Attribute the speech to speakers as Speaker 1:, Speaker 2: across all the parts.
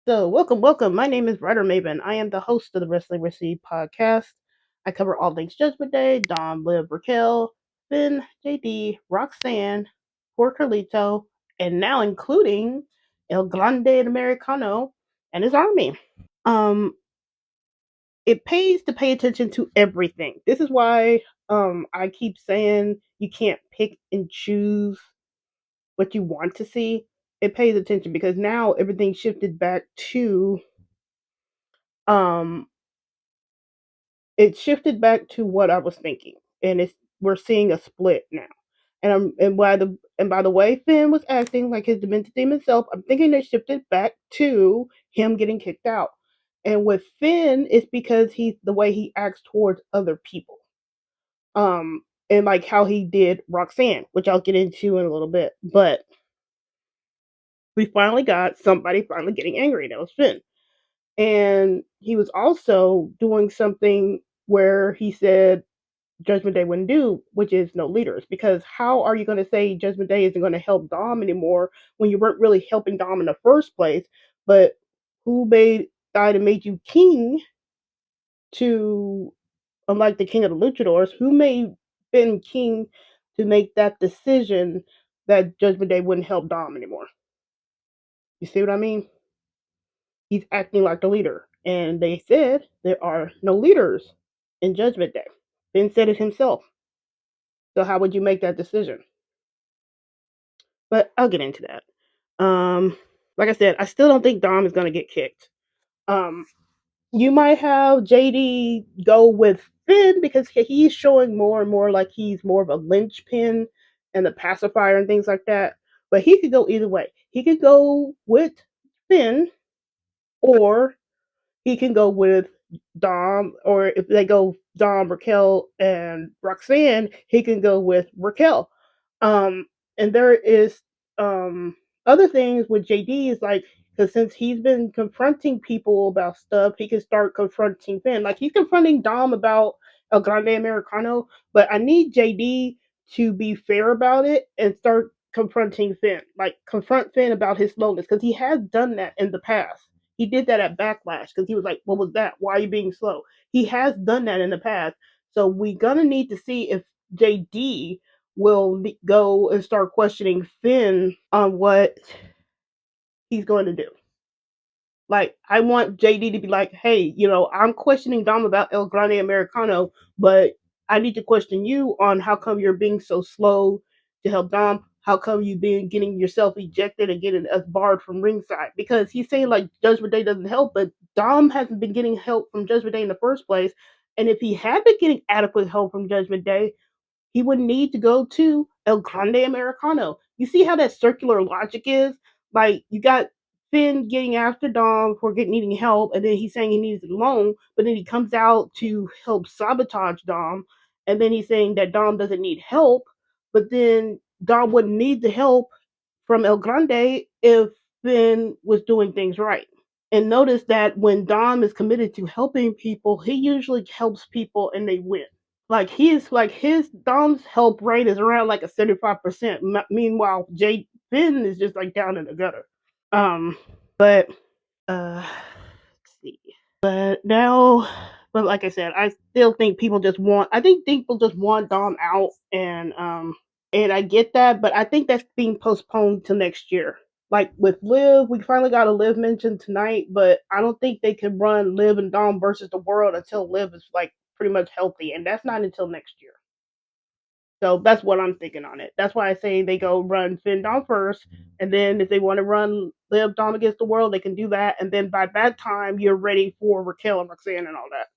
Speaker 1: So, welcome. My name is WriterMaven. I am the host of the Wrestling Receipt podcast. I cover all things Judgment Day, Dom, Liv, Raquel, Finn, JD, Roxanne, Poor Carlito, and now including El Grande Americano and his army. Um, it pays to pay attention to everything. This is why I keep saying you can't pick and choose what you want to see. It pays attention because now everything shifted back to um it shifted back to what I was thinking, and it's we're seeing a split now. And by the way Finn was acting like his demented demon self, I'm thinking they shifted back to him getting kicked out. And with Finn, it's because he's the way he acts towards other people. And like how he did Roxanne, which I'll get into in a little bit. But we finally got somebody finally getting angry, and that was Finn. And he was also doing something where he said Judgment Day wouldn't do, which is no leaders. Because how are you going to say Judgment Day isn't going to help Dom anymore when you weren't really helping Dom in the first place? But who made died and made you king to, unlike the king of the luchadors, who made Finn king to make that decision that Judgment Day wouldn't help Dom anymore? You see what I mean? He's acting like the leader. And they said there are no leaders in Judgment Day. Finn said it himself. So how would you make that decision? But I'll get into that. Like I said, I still don't think Dom is gonna get kicked. Um, you might have JD go with Finn because he's showing more and more like he's more of a linchpin and a pacifier and things like that. But he could go either way. He could go with Finn, or he can go with Dom, or if they go Dom, Raquel, and Roxanne, he can go with Raquel. Um, and there is other things with JD is like, because since he's been confronting people about stuff, he can start confronting Finn. Like he's confronting Dom about El Grande Americano, but I need JD to be fair about it and start confronting Finn. Like confront Finn about his slowness because he has done that in the past. He did that at Backlash because he was like, "What was that? Why are you being slow?" He has done that in the past, so we're gonna need to see if JD will go and start questioning Finn on what he's going to do. Like, I want JD to be like, "Hey, I'm questioning Dom about El Grande Americano, but I need to question you on how come you're being so slow to help Dom. How come you been getting yourself ejected and getting us barred from ringside?" Because he's saying like Judgment Day doesn't help, but Dom hasn't been getting help from Judgment Day in the first place. And if he had been getting adequate help from Judgment Day, he would need to go to El Grande Americano. You see how that circular logic is? Like you got Finn getting after Dom for needing help, and then he's saying he needs a loan, but then he comes out to help sabotage Dom, and then he's saying that Dom doesn't need help, but then Dom wouldn't need the help from El Grande if Finn was doing things right. And notice that when Dom is committed to helping people, he usually helps people and they win. Like he's like his Dom's help rate is around like a 75%. Meanwhile, Jay Finn is just like down in the gutter. But let's see. But now, but like I said, I still think people just want. I think people just want Dom out, and I get that, but I think that's being postponed to next year. Like with Liv, we finally got a Liv mention tonight, but I don't think they can run Liv and Dom versus the world until Liv is like pretty much healthy, and that's not until next year. So that's what I'm thinking on it. That's why I say they go run Finn Dom first, and then if they want to run Liv Dom against the world, they can do that, and then by that time you're ready for Raquel and Roxanne and all that.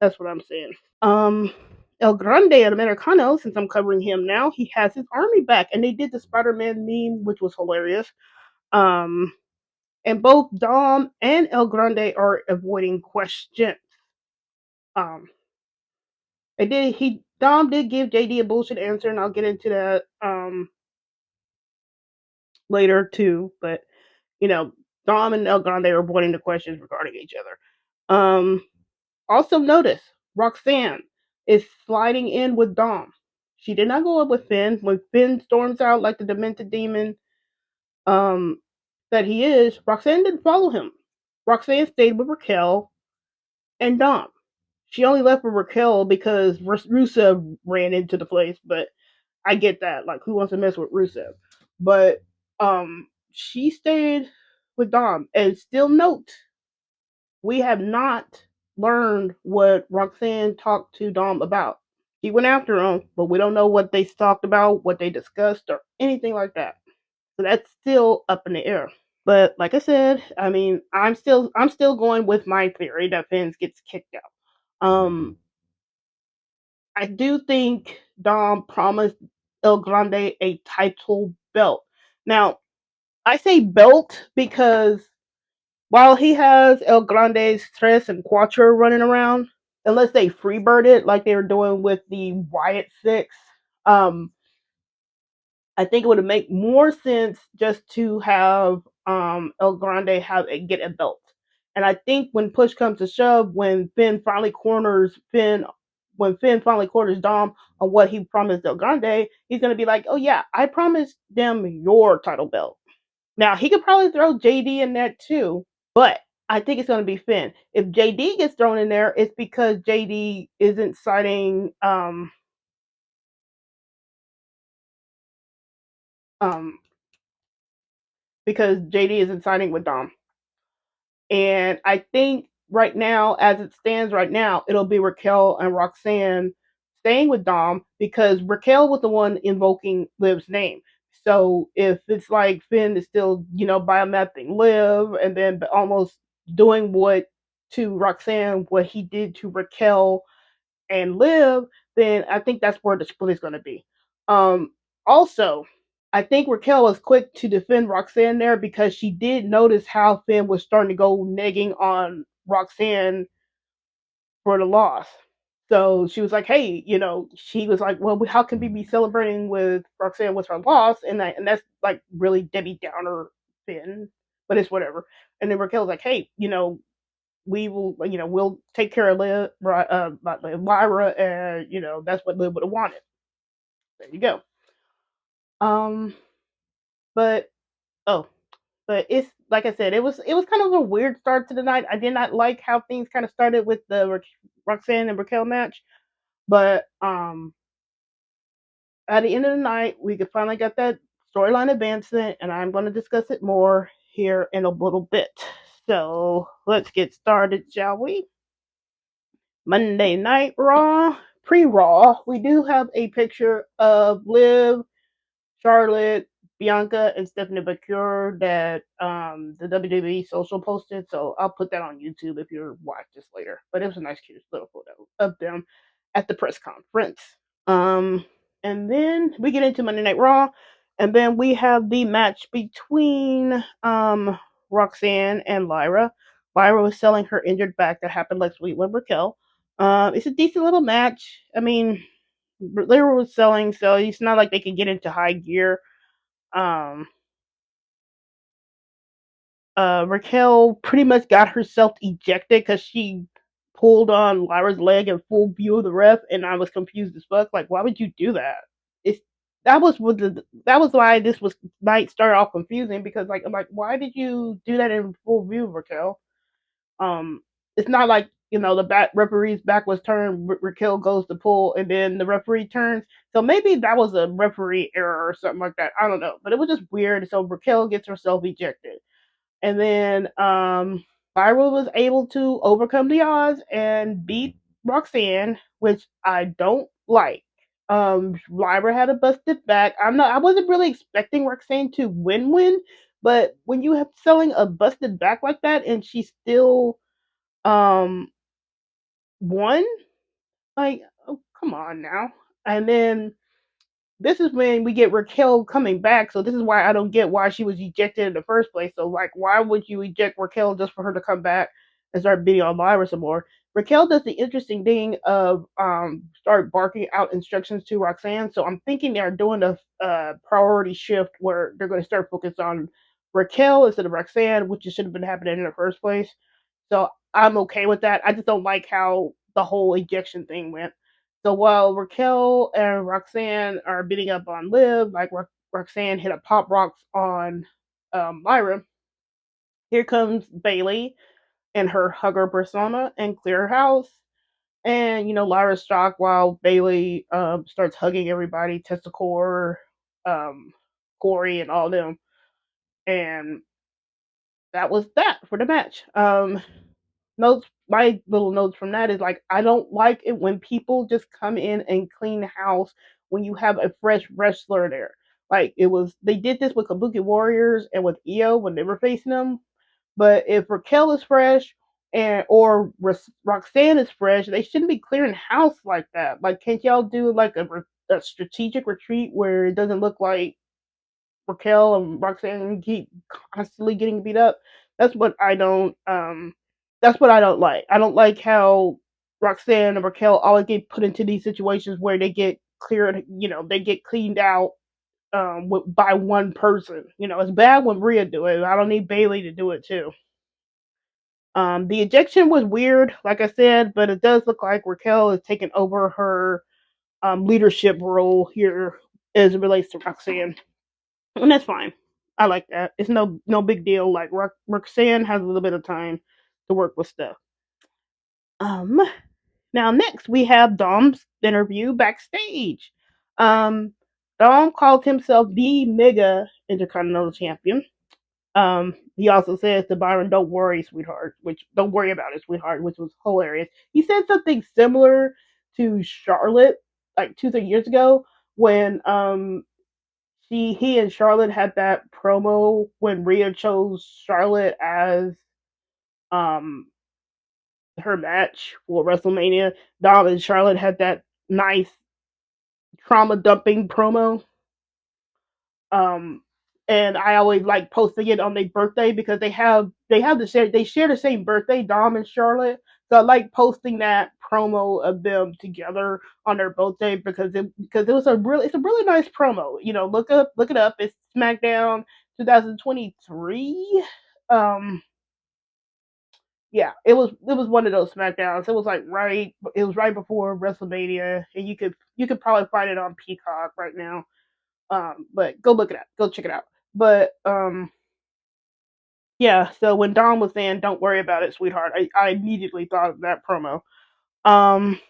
Speaker 1: That's what I'm saying. Um, El Grande Americano, since I'm covering him now, he has his army back, and they did the Spider-Man meme, which was hilarious. Um, and both Dom and El Grande are avoiding questions. Um, I did he Dom did give JD a bullshit answer, and I'll get into that later too. But you know, Dom and El Grande are avoiding the questions regarding each other. Also notice Roxanne is sliding in with Dom. She did not go up with Finn. When Finn storms out like the demented demon um, that he is, Roxanne didn't follow him. Roxanne stayed with Raquel and Dom. She only left with Raquel because Rusev ran into the place, but I get that. Like, who wants to mess with Rusev? But she stayed with Dom. And still note, we have not learned what Roxanne talked to Dom about. He went after him, but we don't know what they talked about, what they discussed, or anything like that. So that's still up in the air. But like I said, I mean, I'm still going with my theory that Vince gets kicked out. I do think Dom promised El Grande a title belt. Now, I say belt because while he has El Grande's Tres and Quattro running around, unless they freebird it like they were doing with the Wyatt Six, um, I think it would make more sense just to have El Grande get a belt. And I think when push comes to shove, when Finn finally corners Dom on what he promised El Grande, he's gonna be like, "Oh yeah, I promised them your title belt." Now he could probably throw JD in that too, but I think it's gonna be Finn. If JD gets thrown in there, it's because JD isn't citing um because JD isn't signing with Dom. And I think right now, as it stands right now, it'll be Raquel and Roxanne staying with Dom because Raquel was the one invoking Liv's name. So if it's like Finn is still, biomapping Liv and then almost doing what to Roxanne, what he did to Raquel and Liv, then I think that's where the split is going to be. Also, I think Raquel was quick to defend Roxanne there because she did notice how Finn was starting to go negging on Roxanne for the loss. So she was like, "Hey, she was like, well, how can we be celebrating with Roxanne with her loss?" And that's like really Debbie Downer Finn, but it's whatever. And then Raquel's like, "Hey, we'll take care of Lyra, and that's what Liv would have wanted." There you go. Um, but oh, but it's like I said, it was kind of a weird start to the night. I did not like how things kind of started with the Roxanne and Raquel match, but at the end of the night, we could finally get that storyline advancement, and I'm going to discuss it more here in a little bit. So let's get started, shall we? Monday Night Raw, pre-Raw, we do have a picture of Liv, Charlotte, Bianca, and Stephanie McCure that the WWE social posted. So I'll put that on YouTube if you're watch this later. But it was a nice, cute little photo of them at the press conference. Um, and then we get into Monday Night Raw, and then we have the match between Roxanne and Lyra. Lyra was selling her injured back that happened last week with Raquel. It's a decent little match. I mean, Lyra was selling, so it's not like they could get into high gear. Um, Raquel pretty much got herself ejected because she pulled on Lyra's leg in full view of the ref, and I was confused as fuck. Like, why would you do that? It's that was why this was might start off confusing because I'm like, why did you do that in full view, Raquel? Um, it's not like the referee's back was turned. Raquel goes to pull, and then the referee turns. So maybe that was a referee error or something like that. I don't know, but it was just weird. So Raquel gets herself ejected, and then Lyra was able to overcome the odds and beat Roxanne, which I don't like. Lyra had a busted back. I wasn't really expecting Roxanne to win, but when you have selling a busted back like that and she still um won, like, oh, come on now. And then this is when we get Raquel coming back. So this is why I don't get why she was ejected in the first place. So like, why would you eject Raquel just for her to come back and start beating on Lyra some more? Raquel does the interesting thing of start barking out instructions to Roxanne. So I'm thinking they're doing a priority shift where they're going to start focus on Raquel instead of Roxanne, which should have been happening in the first place. So I'm okay with that. I just don't like how the whole ejection thing went. So while Raquel and Roxanne are beating up on Liv, like Roxanne hit a pop rocks on Lyra, here comes Bailey. in her hugger persona and clear her house. And Lyra's shocked while Bailey starts hugging everybody, Testicore, um, Corey, and all them. And that was that for the match. Notes. My little notes from that is like I don't like it when people just come in and clean the house when you have a fresh wrestler there. Like they did this with Kabuki Warriors and with Io when they were facing them. But if Raquel is fresh or Roxanne is fresh, they shouldn't be clearing house like that. Like, can't y'all do like a strategic retreat where it doesn't look like Raquel and Roxanne keep constantly getting beat up? That's what I don't. That's what I don't like. I don't like how Roxanne and Raquel always get put into these situations where they get cleared. They get cleaned out by one person. It's bad when Rhea do it. I don't need Bailey to do it too. The ejection was weird, like I said, but it does look like Raquel is taking over her leadership role here as it relates to Roxanne, and that's fine. I like that. It's no big deal. Like Roxanne has a little bit of time to work with stuff. Um, Now next we have Dom's interview backstage. Um, Dom called himself the Mega Intercontinental Champion. He also says to Byron, "Don't worry, sweetheart," which don't worry about it, sweetheart, which was hilarious. He said something similar to Charlotte like 2 3 years ago when he and Charlotte had that promo when Rhea chose Charlotte as um her match for WrestleMania. Dom and Charlotte had that nice trauma dumping promo. Um, and I always like posting it on their birthday because they share the same birthday, Dom and Charlotte. So I like posting that promo of them together on their birthday because it's a really nice promo. Look it up. It's SmackDown 2023. Um, yeah, it was one of those SmackDowns. It was right before WrestleMania, and you could probably find it on Peacock right now. But go look it up. Go check it out. But yeah. So when Dom was saying, "Don't worry about it, sweetheart," I immediately thought of that promo. Um,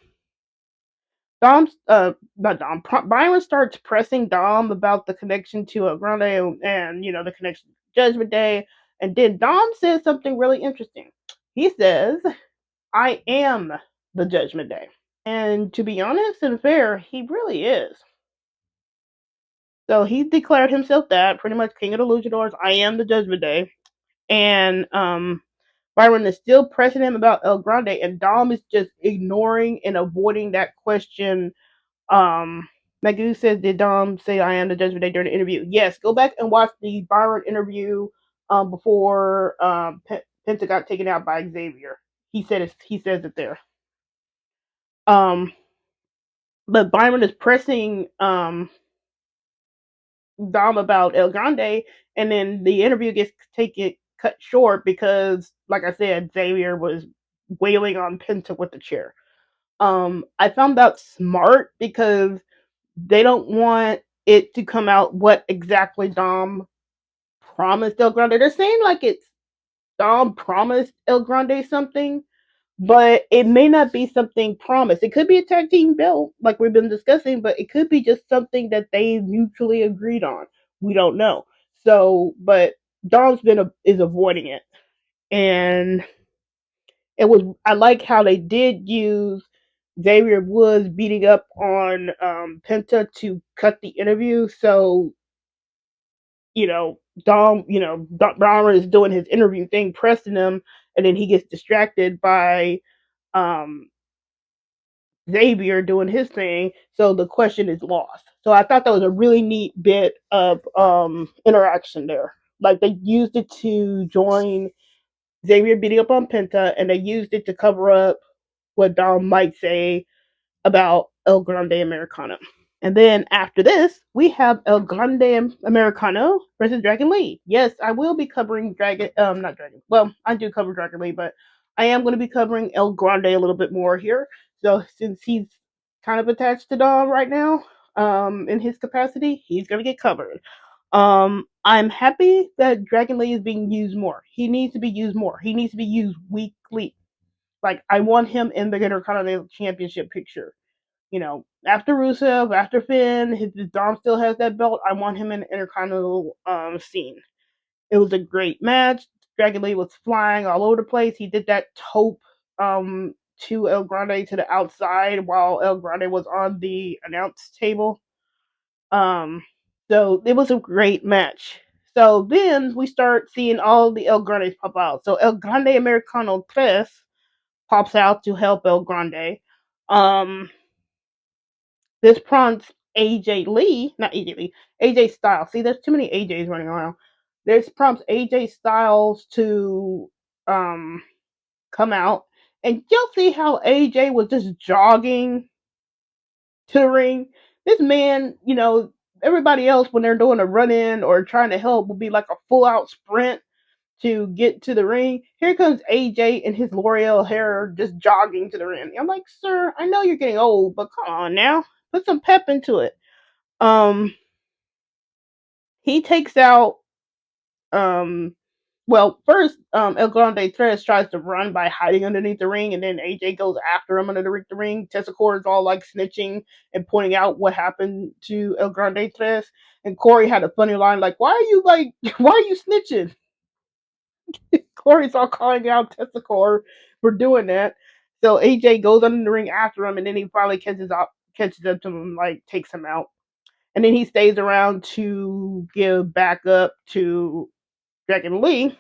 Speaker 1: Dom's not Dom. Byron starts pressing Dom about the connection to a Grande and the connection to Judgment Day, and then Dom says something really interesting. He says, "I am the Judgment Day," and to be honest and fair, he really is. So he declared himself that pretty much King of the Luchadors. I am the Judgment Day, and Byron is still pressing him about El Grande, and Dom is just ignoring and avoiding that question. Magoo says, "Did Dom say I am the Judgment Day during the interview?" Yes, go back and watch the Byron interview before Penta got taken out by Xavier. He says it there. Um, but Byron is pressing Dom about El Grande, and then the interview gets taken cut short because, like I said, Xavier was wailing on Penta with the chair. I found that smart because they don't want it to come out what exactly Dom promised El Grande. They're saying like it's Dom promised El Grande something, but it may not be something promised. It could be a tag team belt, like we've been discussing, but it could be just something that they mutually agreed on. We don't know. So, but Dom's is avoiding it, and it was. I like how they did use Xavier Woods beating up on Penta to cut the interview. So Dom is doing his interview thing, pressing him, and then he gets distracted by um Xavier doing his thing, so the question is lost. So I thought that was a really neat bit of interaction there. Like they used it to join Xavier beating up on Penta, and they used it to cover up what Dom might say about El Grande Americano. And then after this, we have El Grande Americano versus Dragon Lee. Yes, I will be covering not Dragon. Well, I do cover Dragon Lee, but I am going to be covering El Grande a little bit more here. So since he's kind of attached to Dom right now, in his capacity, he's going to get covered. I'm happy that Dragon Lee is being used more. He needs to be used more. He needs to be used weekly. Like I want him in the Intercontinental Championship picture. After Rusev, after Finn, his Dom still has that belt. I want him in the Intercontinental scene. It was a great match. Dragon Lee was flying all over the place. He did that tope to El Grande to the outside while El Grande was on the announce table. Um, so it was a great match. So then we start seeing all the El Grandes pop out. So El Grande Americano 3 pops out to help El Grande. Um, this prompts AJ Lee, not AJ Lee, AJ Styles. See, there's too many AJs running around. This prompts AJ Styles to come out, and you'll see how AJ was just jogging to the ring. This man, everybody else when they're doing a run in or trying to help will be like a full out sprint to get to the ring. Here comes AJ and his L'Oreal hair just jogging to the ring. I'm like, sir, I know you're getting old, but come on now, put some pep into it. Um, he takes out well, first, El Grande Tres tries to run by hiding underneath the ring, and then AJ goes after him underneath the ring. Tessacor is all like snitching and pointing out what happened to El Grande Tres. And Corey had a funny line like, "Why are you why are you snitching?" Corey's all calling out Tessacor for doing that. So AJ goes under the ring after him, and then he finally catches up to him, like takes him out. And then he stays around to give backup to Dragon Lee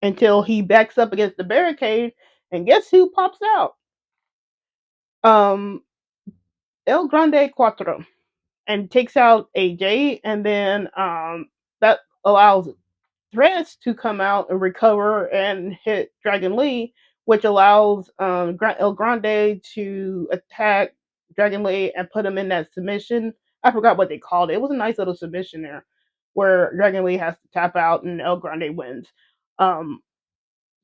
Speaker 1: until he backs up against the barricade, and guess who pops out? Um, El Grande Cuatro, and takes out AJ, and then that allows Threats to come out and recover and hit Dragon Lee, which allows El Grande to attack Dragon Lee and put him in that submission. I forgot what they called it. It was a nice little submission there, where Dragon Lee has to tap out and El Grande wins. Um,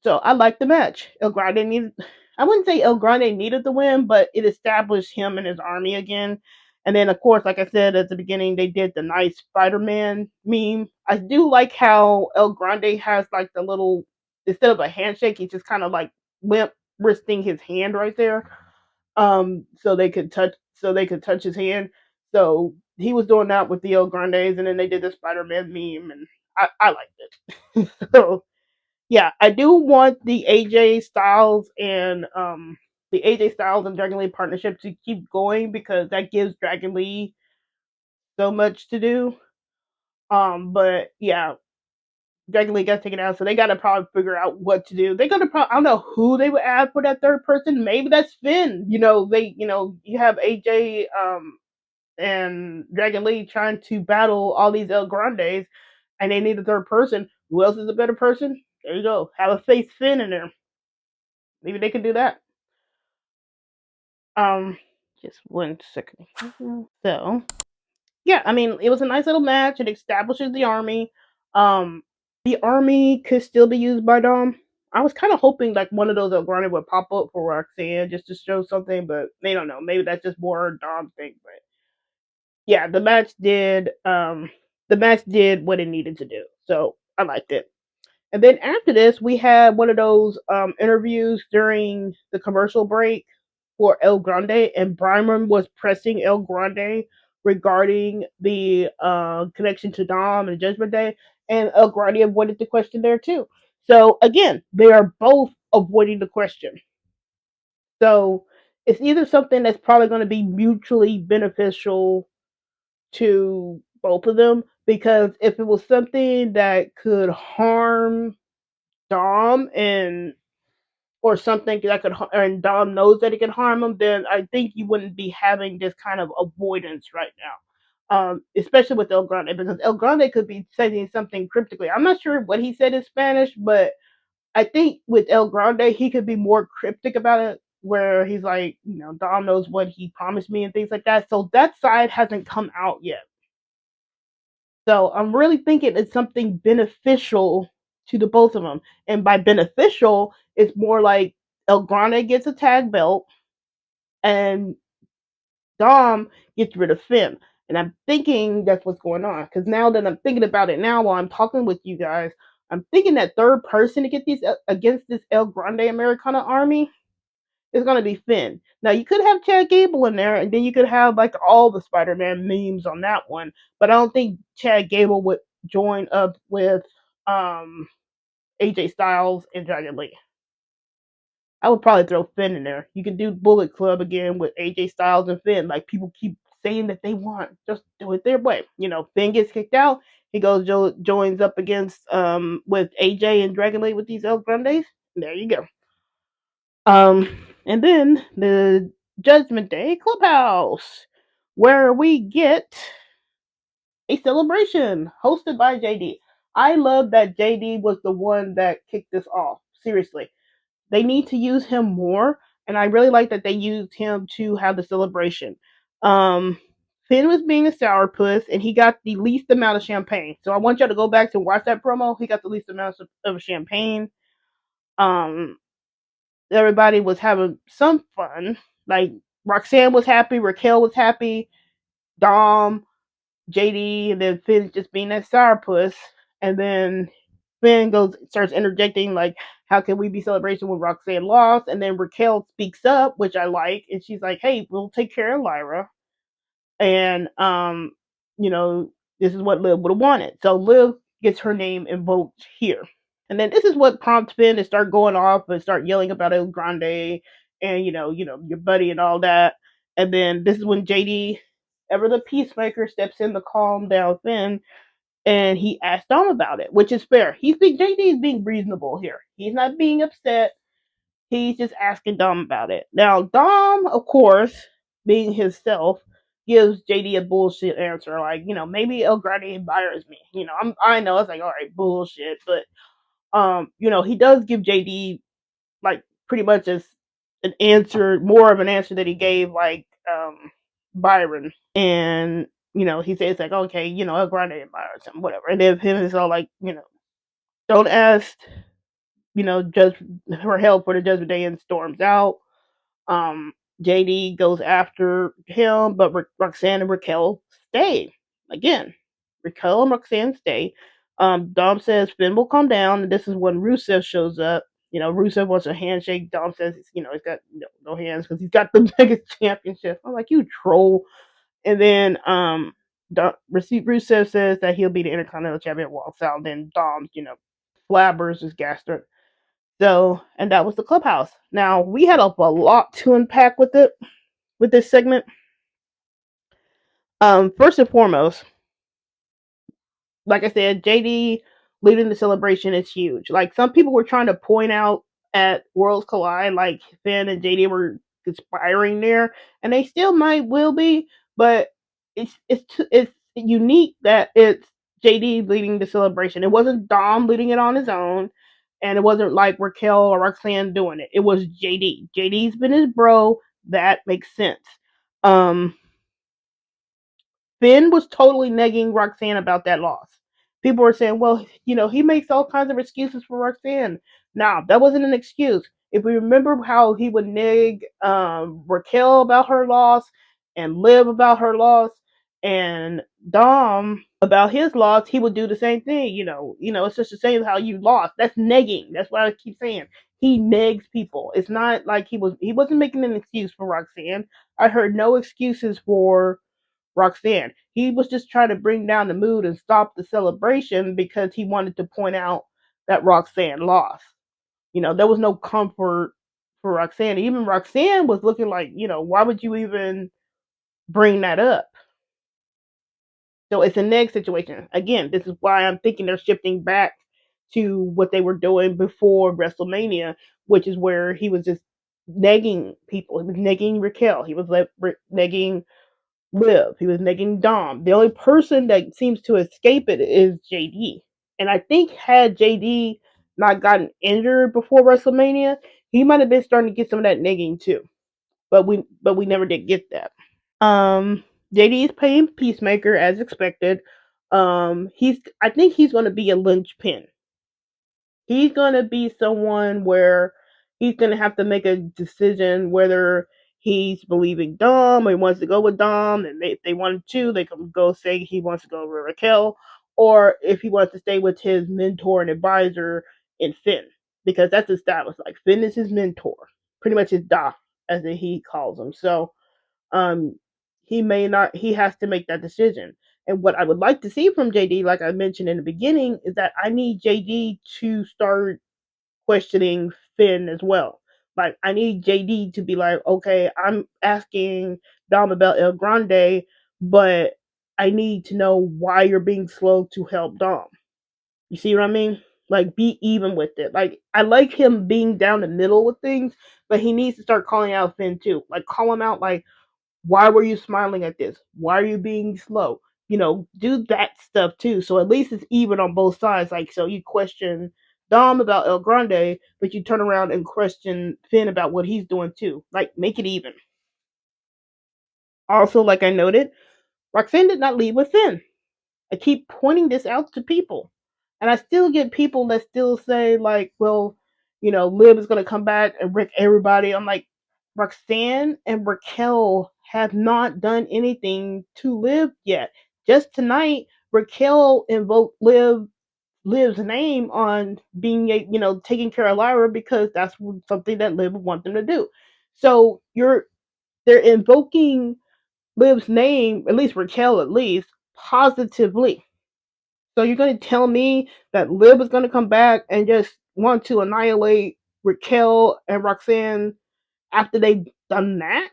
Speaker 1: So I like the match. El Grande needed, I wouldn't say El Grande needed the win, but it established him and his army again. And then, of course, like I said at the beginning, they did the nice Spider-Man meme. I do like how El Grande has like the little, instead of a handshake, he's just kind of like limp wristing his hand right there. So they could touch his hand. So he was doing that with the El Grandes, and then they did the Spider-Man meme, and I liked it. So yeah, I do want the AJ Styles and Dragon Lee partnership to keep going because that gives Dragon Lee so much to do. But yeah, Dragon Lee got taken out, so they got to probably figure out what to do. They got to probably, I don't know who they would add for that third person. Maybe that's Finn. You have AJ and Dragon Lee trying to battle all these El Grandes, and they need a third person. Who else is a better person? There you go. Have a face Finn in there. Maybe they could do that. Um, just 1 second. So, yeah, I mean, it was a nice little match. It establishes the army. Um, the army could still be used by Dom. I was kind of hoping like one of those Grande would pop up for Roxanne just to show something, but they don't know. Maybe that's just more Dom thing. But yeah, the match did what it needed to do. So I liked it. And then after this, we had one of those interviews during the commercial break for El Grande, and Bryman was pressing El Grande regarding the connection to Dom and Judgment Day, and El Grande avoided the question there too. So again, they are both avoiding the question. So it's either something that's probably going to be mutually beneficial to both of them, because if it was something that could harm Dom or something that could and Dom knows that it can harm him, then I think you wouldn't be having this kind of avoidance right now. Especially with El Grande, because El Grande could be saying something cryptically. I'm not sure what he said in Spanish, but I think with El Grande, he could be more cryptic about it, where he's like, Dom knows what he promised me and things like that. So that side hasn't come out yet. So I'm really thinking it's something beneficial to the both of them. And by beneficial, it's more like El Grande gets a tag belt and Dom gets rid of Finn. And I'm thinking that's what's going on. Because now that I'm thinking about it now while I'm talking with you guys, I'm thinking that third person to get these against this El Grande Americana army is going to be Finn. Now you could have Chad Gable in there, and then you could have like all the Spider-Man memes on that one. But I don't think Chad Gable would join up with AJ Styles and Dragon Lee. I would probably throw Finn in there. You can do Bullet Club again with AJ Styles and Finn. Like people keep saying that they want, just do it their way. Finn gets kicked out. He goes joins up against with AJ and Dragon Lee with these El Grandes. There you go. And then the Judgment Day Clubhouse, where we get a celebration hosted by JD. I love that JD was the one that kicked this off. Seriously, they need to use him more, and I really like that they used him to have the celebration. Um, Finn was being a sourpuss, and he got the least amount of champagne. So I want y'all to go back to watch that promo. He got the least amount of champagne. Um, Everybody was having some fun. Like Roxanne was happy, Raquel was happy, Dom, JD, and then Finn just being that sourpuss. And then Finn starts interjecting like, "How can we be celebrating when Roxanne lost?" And then Raquel speaks up, which I like, and she's like, "Hey, we'll take care of Lyra." And you know, this is what Liv would have wanted. So Liv gets her name invoked here. And then this is what prompts Finn to start going off and start yelling about El Grande and your buddy and all that. And then this is when JD, ever the peacemaker, steps in to calm down Finn, and he asked Dom about it, which is fair. JD is being reasonable here. He's not being upset. He's just asking Dom about it. Now Dom, of course, being himself, gives JD a bullshit answer, like maybe El Grande admires me. I know it's like, all right, bullshit, but he does give JD like pretty much as an answer, more of an answer that he gave like Byron. And he says like, okay, El Grande admires him, whatever. And then him is all like, don't ask, judge for help for the Judgment Day, and storms out. Um, JD goes after him, but Roxanne and Raquel stay. Again, Raquel and Roxanne stay. Dom says Finn will come down, and this is when Russev shows up. Russev wants a handshake. Dom says, he's got no hands because he's got the biggest championship. I'm like, you troll. And then Rusev says that he'll be the Intercontinental Champion, walks out. Then Dom, flabbers his gaster. So, and that was the Clubhouse. Now, we had a lot to unpack with this segment. First and foremost, like I said, JD leading the celebration is huge. Like some people were trying to point out at Worlds Collide, like Finn and JD were conspiring there, and they still will be, but it's unique that it's JD leading the celebration. It wasn't Dom leading it on his own, and it wasn't like Raquel or Roxanne doing it. It was JD. JD's been his bro. That makes sense. Finn was totally negging Roxanne about that loss. People were saying, well, he makes all kinds of excuses for Roxanne. Nah, that wasn't an excuse. If we remember how he would neg Raquel about her loss, and Liv about her loss, and Dom about his loss, he would do the same thing. It's just the same how you lost. That's negging. That's what I keep saying. He negs people. It's not like he wasn't making an excuse for Roxanne. I heard no excuses for Roxanne. He was just trying to bring down the mood and stop the celebration because he wanted to point out that Roxanne lost. There was no comfort for Roxanne. Even Roxanne was looking like, why would you even bring that up? So it's a neg situation. Again, this is why I'm thinking they're shifting back to what they were doing before WrestleMania, which is where he was just negging people. He was negging Raquel. He was negging Liv. He was negging Dom. The only person that seems to escape it is JD. And I think had JD not gotten injured before WrestleMania, he might have been starting to get some of that negging too. But we never did get that. JD is playing Peacemaker as expected. I think he's going to be a linchpin. He's going to be someone where he's going to have to make a decision whether he's believing Dom or he wants to go with Dom, and if they wanted to, they can go say he wants to go with Raquel, or if he wants to stay with his mentor and advisor in Finn, because that's his style. It's like Finn is his mentor, pretty much his da, as he calls him. So um, he may not. He has to make that decision. And what I would like to see from JD, like I mentioned in the beginning, is that I need JD to start questioning Finn as well. Like I need JD to be like, okay, I'm asking Dom about El Grande, but I need to know why you're being slow to help Dom. You see what I mean? Like be even with it. Like I like him being down the middle with things, but he needs to start calling out Finn too. Like call him out like, why were you smiling at this? Why are you being slow? Do that stuff too. So at least it's even on both sides. Like, so you question Dom about El Grande, but you turn around and question Finn about what he's doing too. Like, make it even. Also, like I noted, Roxanne did not leave with Finn. I keep pointing this out to people. And I still get people that still say, like, well, Liv is going to come back and wreck everybody. I'm like, Roxanne and Raquel have not done anything to Liv yet. Just tonight, Raquel invoked Liv's name on being, taking care of Lyra because that's something that Liv would want them to do. So they're invoking Liv's name, at least Raquel, at least positively. So you're going to tell me that Liv is going to come back and just want to annihilate Raquel and Roxanne after they've done that?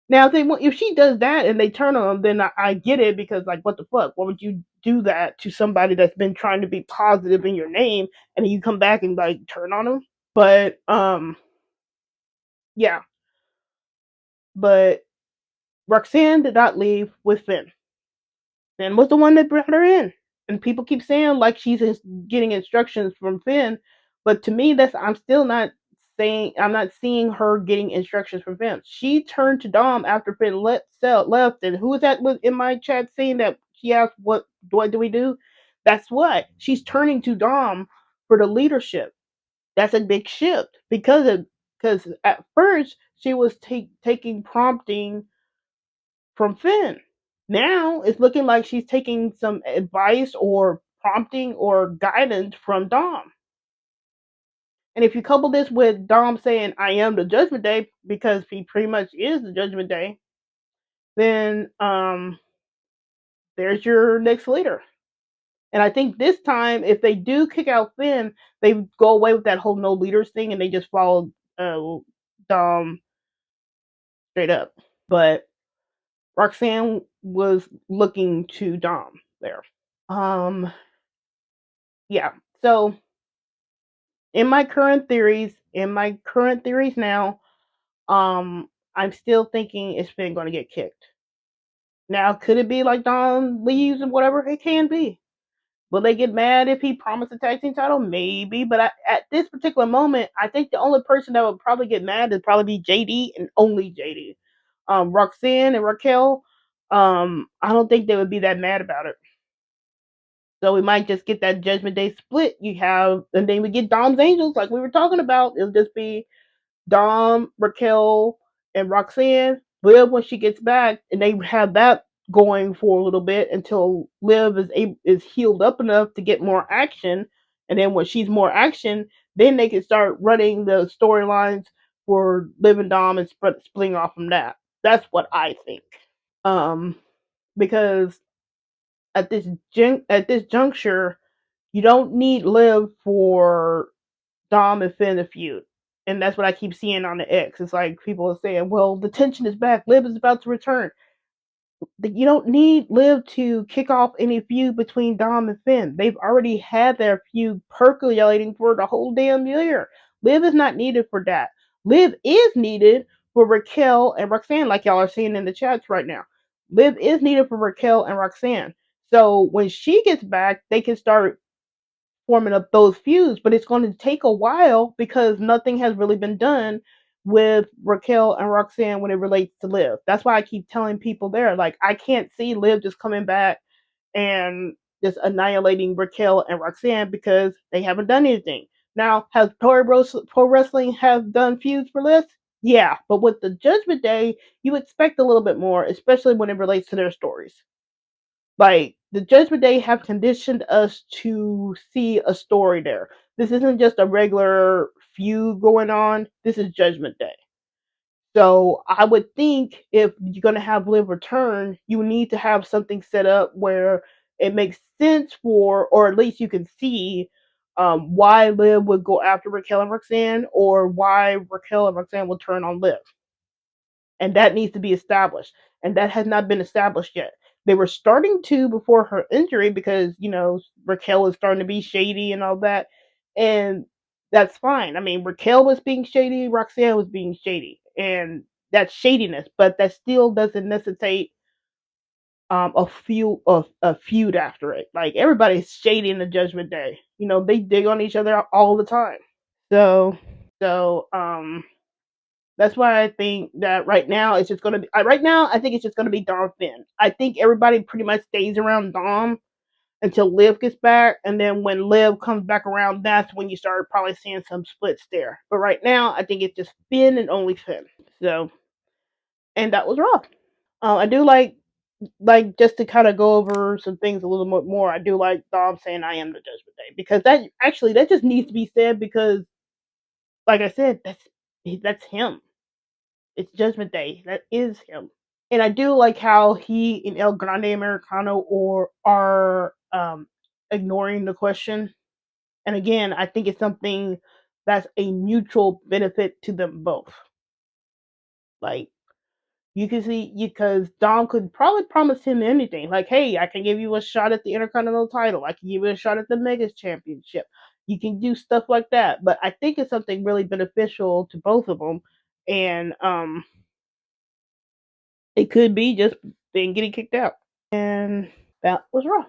Speaker 1: Now, if she does that and they turn on them, then I get it because, like, what the fuck? Why would you do that to somebody that's been trying to be positive in your name and then you come back and, like, turn on them? But, yeah. But Roxanne did not leave with Finn. Finn was the one that brought her in. And people keep saying like she's getting instructions from Finn, but to me, I'm not seeing her getting instructions from Finn. She turned to Dom after Finn left, and who was that was in my chat saying that she asked, what do we do? That's what she's turning to Dom for the leadership. That's a big shift because at first she was taking prompting from Finn. Now it's looking like she's taking some advice or prompting or guidance from Dom. And if you couple this with Dom saying, I am the Judgment Day, because he pretty much is the Judgment Day, then there's your next leader. And I think this time, if they do kick out Finn, they go away with that whole no leaders thing and they just follow Dom straight up. But Roxanne was looking to Dom there. Um, yeah. So in my current theories now, I'm still thinking it's been going to get kicked. Now, could it be like Dom leaves and whatever? It can be. Will they get mad if he promised a tag team title? Maybe, but at this particular moment, I think the only person that would probably get mad would probably be JD and only JD. Roxanne and Raquel, I don't think they would be that mad about it. So we might just get that Judgment Day split. And then we get Dom's Angels, like we were talking about. It'll just be Dom, Raquel, and Roxanne. Liv when she gets back, and they have that going for a little bit until Liv is healed up enough to get more action. And then when she's more action, then they can start running the storylines for Liv and Dom and splitting off from that. That's what I think. Um, because at this juncture, you don't need Liv for Dom and Finn to feud. And that's what I keep seeing on the X. It's like people are saying, well, the tension is back. Liv is about to return. You don't need Liv to kick off any feud between Dom and Finn. They've already had their feud percolating for the whole damn year. Liv is not needed for that. Liv is needed for Raquel and Roxanne, like y'all are seeing in the chats right now. Liv is needed for Raquel and Roxanne. So when she gets back, they can start forming up those feuds, but it's going to take a while because nothing has really been done with Raquel and Roxanne when it relates to Liv. That's why I keep telling people there, like, I can't see Liv just coming back and just annihilating Raquel and Roxanne because they haven't done anything. Now, has Pro Wrestling have done feuds for Liv? Yeah, but with the Judgment Day, you expect a little bit more, especially when it relates to their stories. Like the Judgment Day have conditioned us to see a story there. This isn't just a regular feud going on. This is Judgment Day. So I would think if you're gonna have Liv return, you need to have something set up where it makes sense for, or at least you can see why Liv would go after Raquel and Roxanne, or why Raquel and Roxanne will turn on Liv, and that needs to be established, and that has not been established yet. They were starting to before her injury because Raquel is starting to be shady and all that, and that's fine. I mean, Raquel was being shady, Roxanne was being shady, and that's shadiness, but that still doesn't necessitate a feud after it. Like everybody's shady in the Judgment Day. They dig on each other all the time. So that's why I think that right now it's just gonna be. Right now, I think it's just gonna be Dom Finn. I think everybody pretty much stays around Dom until Liv gets back, and then when Liv comes back around, that's when you start probably seeing some splits there. But right now, I think it's just Finn and only Finn. So, and that was Raw. I do like just to kind of go over some things a little bit more. I do like Dom saying, "I am the Judgment Day," because that just needs to be said because, like I said, that's him. It's Judgment Day. That is him. And I do like how he and El Grande Americano are ignoring the question. And again, I think it's something that's a mutual benefit to them both. Like you can see, because Dom could probably promise him anything. Like, hey, I can give you a shot at the Intercontinental title. I can give you a shot at the Mega Championship. You can do stuff like that. But I think it's something really beneficial to both of them. And it could be just Finn getting kicked out. And that was Raw.